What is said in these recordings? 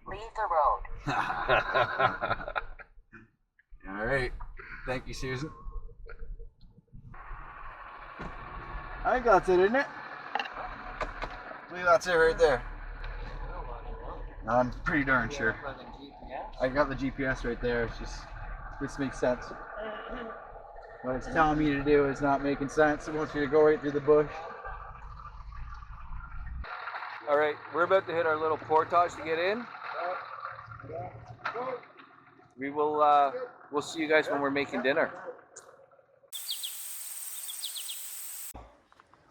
Leave the road. All right. Thank you, Susan. I think that's it, isn't it? I believe that's it right there. I'm pretty darn sure. I got the GPS right there. It's just, this makes sense. What it's telling me to do is not making sense. It wants me to go right through the bush. All right, we're about to hit our little portage to get in. We will, we'll see you guys when we're making dinner.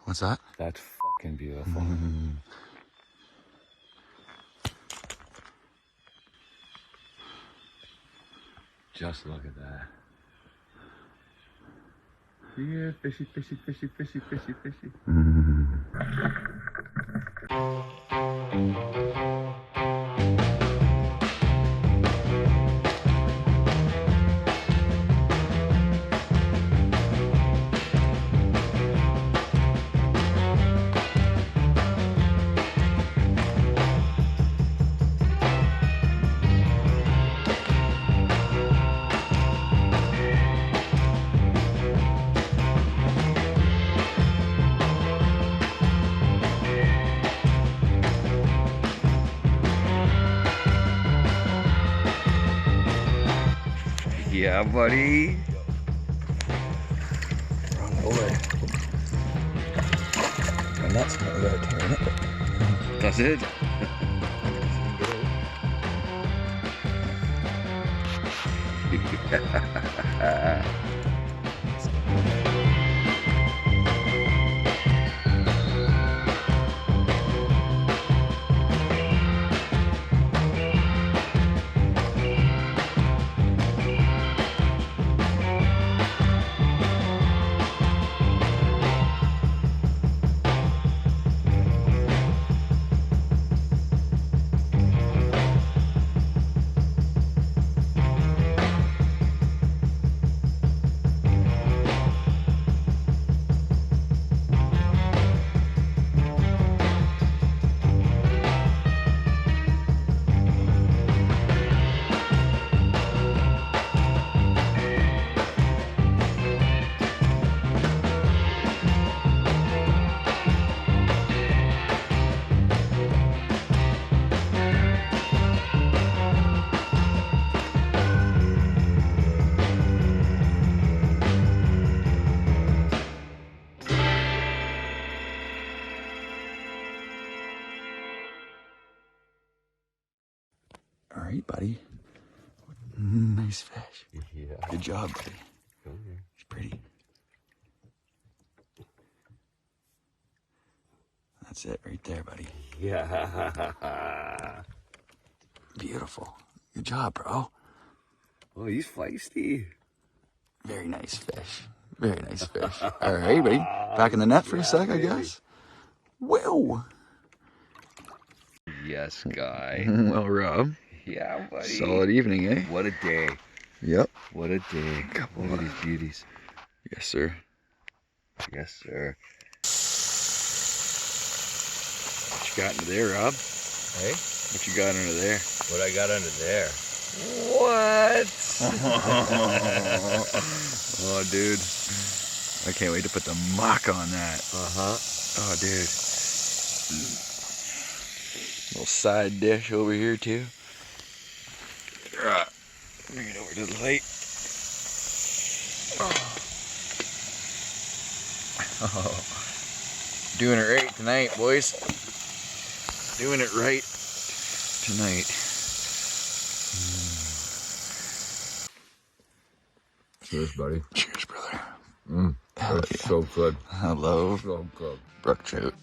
What's that? That's fucking beautiful. Just look at that. Yeah, fishy, fishy, fishy, fishy, fishy, fishy. Yeah, buddy. Wrong over. And that's not going to turn it. That's it. All right, buddy. Nice fish. Yeah. Good job, buddy. Come here. It's pretty. That's it right there, buddy. Yeah. Beautiful. Good job, bro. Oh, he's feisty. Very nice fish. Very nice fish. All right, buddy. Back in the net for a sec, I guess. Whoa. Yes, guy. Well, Rob. Yeah, buddy. Solid evening, eh? What a day. Yep. What a day. Look at these beauties. Yes, sir. Yes, sir. What you got under there, Rob? Hey? What you got under there? What I got under there? What? Oh, dude. I can't wait to put the muck on that. Uh-huh. Oh, dude. Little side dish over here, too. Bring it over to the light. Oh. Doing it right tonight, boys. Doing it right tonight. Cheers, buddy. Cheers, brother. Hell yeah. So good. Hello, So good. Brook Trout.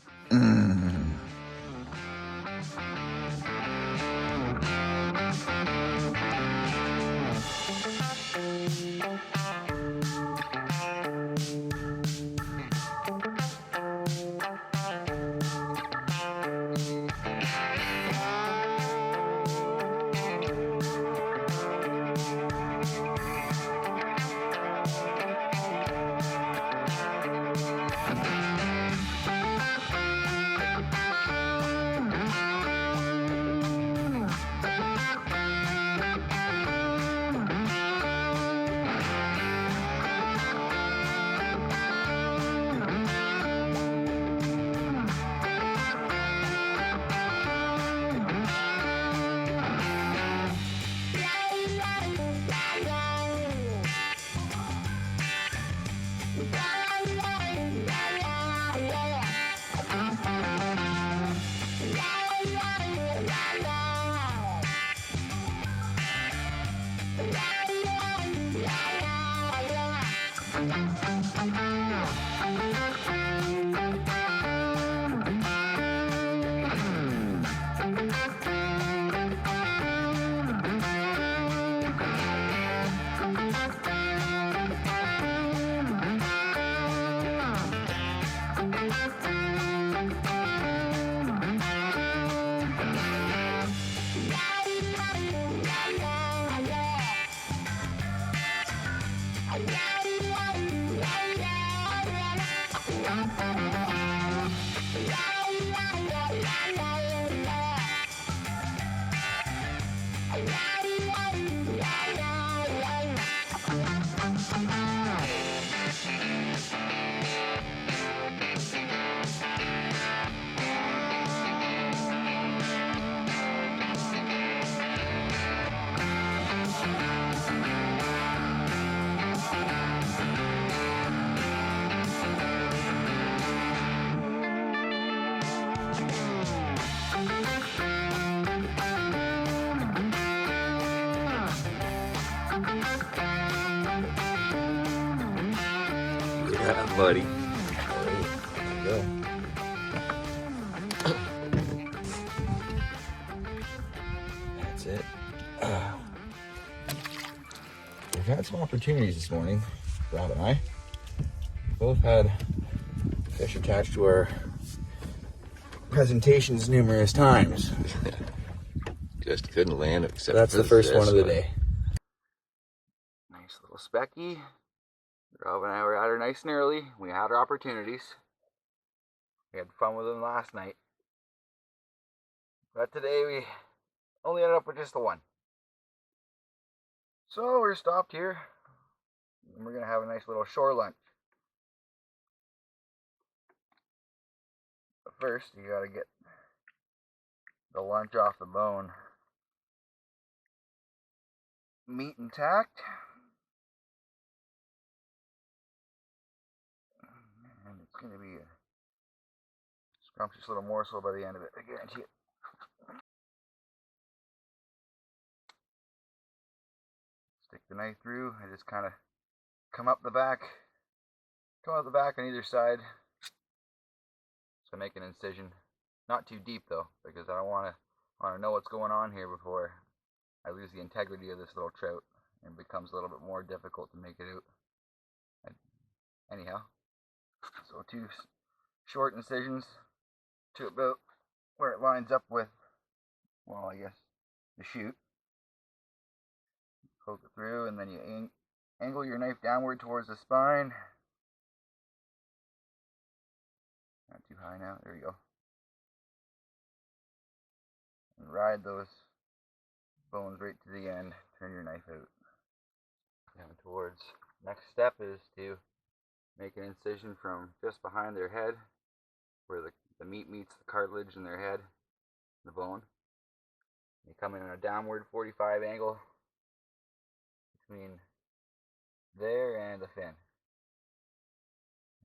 Yeah, buddy. There you go. That's it. We've had some opportunities this morning, Rob and I. Both had fish attached to our presentations numerous times. Just couldn't land it except That's for the first this one of the day. Nice little specky. Rob and I were at her nice and early. We had our opportunities. We had fun with them last night. But today we only ended up with just the one. So we're stopped here. And we're going to have a nice little shore lunch. But first, you got to get the lunch off the bone. Meat intact. And it's going to be a scrumptious little morsel by the end of it, I guarantee it. Stick the knife through. I just kind of come up the back on either side. So make an incision. Not too deep though, because I don't want to know what's going on here before I lose the integrity of this little trout and it becomes a little bit more difficult to make it out. Anyhow, so 2 short incisions to about where it lines up with, well, I guess, the chute. Poke it through, and then you angle your knife downward towards the spine. Not too high now. There you go. And ride those bones right to the end. Turn your knife out. Down towards. Next step is to make an incision from just behind their head, where the meat meets the cartilage in their head, the bone. You come in a downward 45 angle between there and the fin.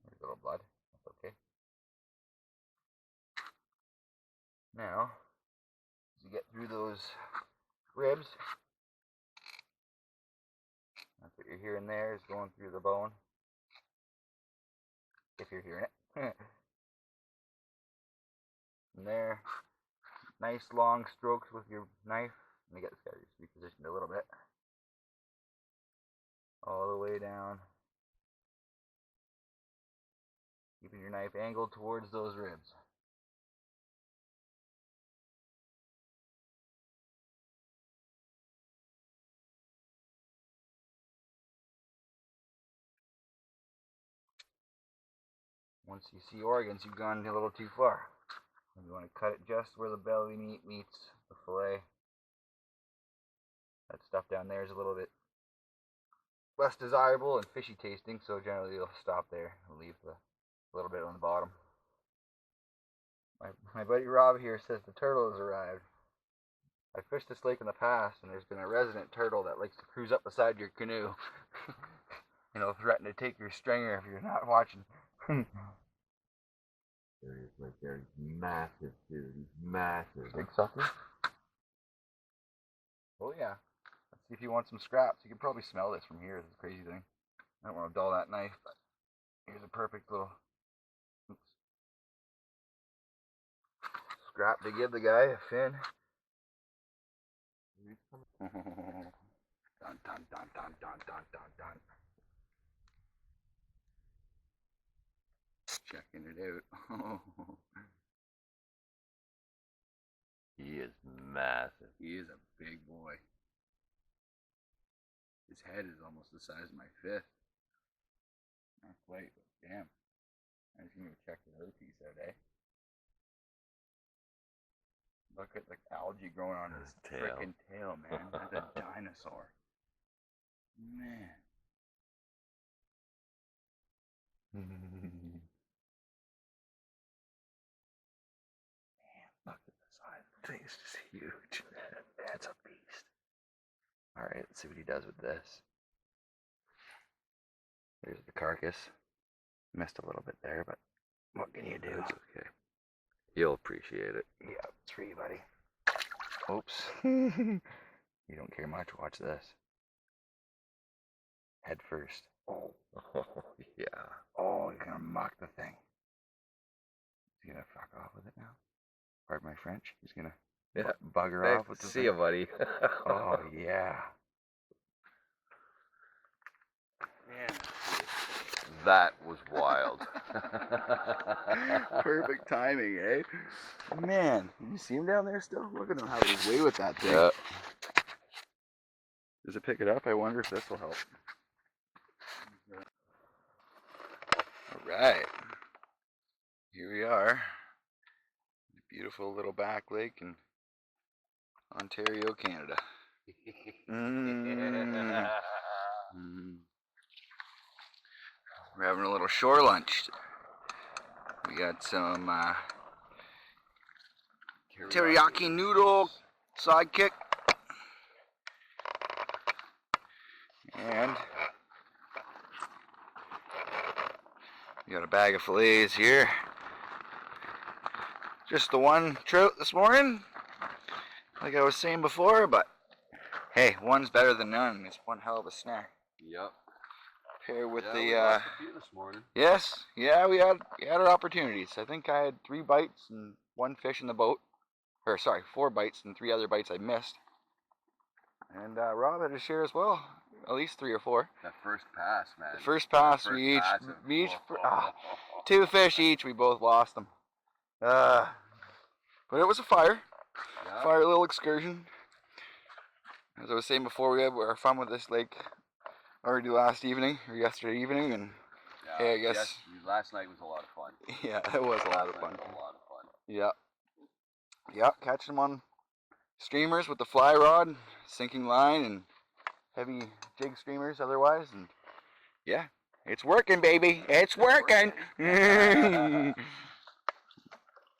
There's a little blood. That's okay. Now, as you get through those ribs, that's what you're hearing there, is going through the bone. If you're hearing it. And there, nice long strokes with your knife. Let me get this guy repositioned a little bit. All the way down. Keeping your knife angled towards those ribs. Once you see organs, you've gone a little too far. You want to cut it just where the belly meat meets the fillet. That stuff down there is a little bit less desirable and fishy tasting, so generally you'll stop there and leave the little bit on the bottom. My buddy Rob here says the turtle has arrived. I fished this lake in the past, and there's been a resident turtle that likes to cruise up beside your canoe. Threaten to take your stringer if you're not watching. There he is right there. He's massive, dude. He's massive. Big sucker. Oh yeah. Let's see if you want some scraps. You can probably smell this from here. This is a crazy thing. I don't want to dull that knife, but here's a perfect little scrap to give the guy, a fin. Dun, dun, dun, dun, dun, dun, dun, dun. Checking it out. He is massive. He is a big boy. His head is almost the size of my fist. Not quite, but damn. I just need to check the other piece out, eh? Look at the algae growing on his Tail. freaking tail, man. That's a dinosaur. Man. Look at the size. The thing's just huge. That's a beast. Alright, let's see what he does with this. There's the carcass. Missed a little bit there, but what can you do? That's okay. You'll appreciate it. Yeah, it's for you, buddy. Oops. You don't care much. Watch this. Head first. Oh, Yeah. oh, he's gonna mock the thing. He's gonna fuck off with it now. Pardon my French. He's gonna Yeah. bugger off with the See thing. ya, buddy. Oh yeah. Man. That was wild. Perfect timing, eh? Man, you see him down there still? Look at him having his way with that thing. Yeah. Does it pick it up? I wonder if this will help. Alright. Here we are. Beautiful little back lake in Ontario, Canada. We're having a little shore lunch. We got some teriyaki noodle sidekick. And we got a bag of fillets here. Just the one trout this morning, like I was saying before, but hey, one's better than none. It's one hell of a snack. Yep. Pair with Yeah, the we lost a few this morning. yes, yeah, we had our opportunities. I think I had 3 bites and 1 fish in the boat, or sorry, 4 bites and 3 other bites I missed. And Rob had his share as well, at least 3 or 4. That first pass, man. The first pass, First we pass each, of- 2 fish each. We both lost them. But it was a fire little excursion. As I was saying before, we had our fun with this lake already last evening or yesterday evening, and hey, I guess last night was a lot of fun. yeah, it was a lot of fun. Yeah. Yeah, catching them on streamers with the fly rod, sinking line, and heavy jig streamers otherwise, and yeah, it's working, baby. It's working.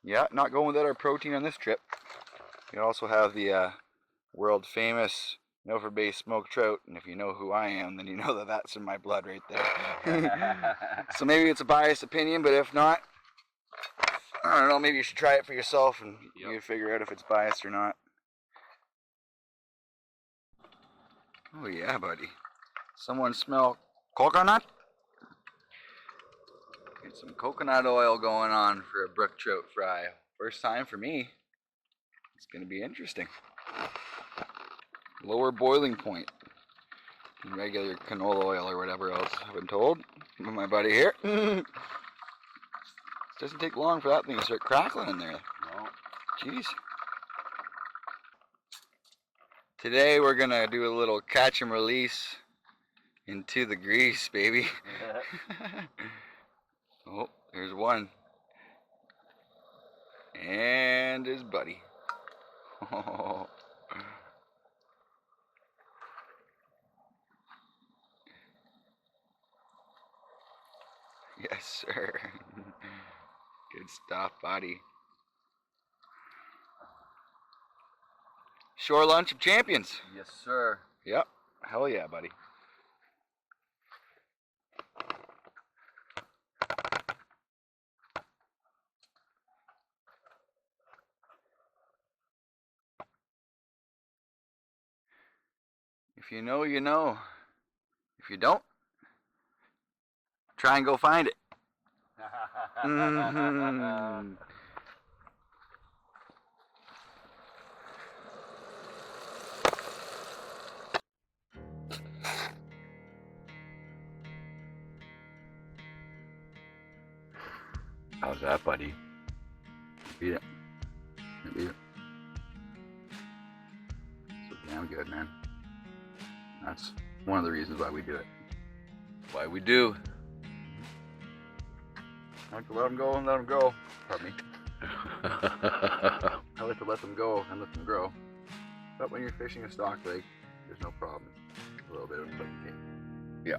Yeah, not going without our protein on this trip. We also have the world famous Milford Bay smoked trout, and if you know who I am, then you know that that's in my blood right there. So maybe it's a biased opinion, but if not, I don't know, maybe you should try it for yourself and you can figure out if it's biased or not. Oh yeah, buddy. Someone smell coconut? Get some coconut oil going on for a brook trout fry. First time for me. It's going to be interesting. Lower boiling point than regular canola oil or whatever else I've been told by my buddy here. It doesn't take long for that thing to start crackling in there. No. Jeez. Today we're going to do a little catch and release into the grease, baby. Oh, there's one. And his buddy. Oh. Yes, sir. Good stuff, buddy. Shore lunch of champions. Yes, sir. Yep. Hell yeah, buddy. If you know, you know. If you don't, try and go find it. Mm-hmm. How's that, buddy? Beat it. Beat it. damn good, man. That's one of the reasons why we do it. Why we do. I like to let them go and let them grow. Pardon me. I like to let them go and let them grow. But when you're fishing a stock lake, there's no problem. A little bit of a take. Yeah.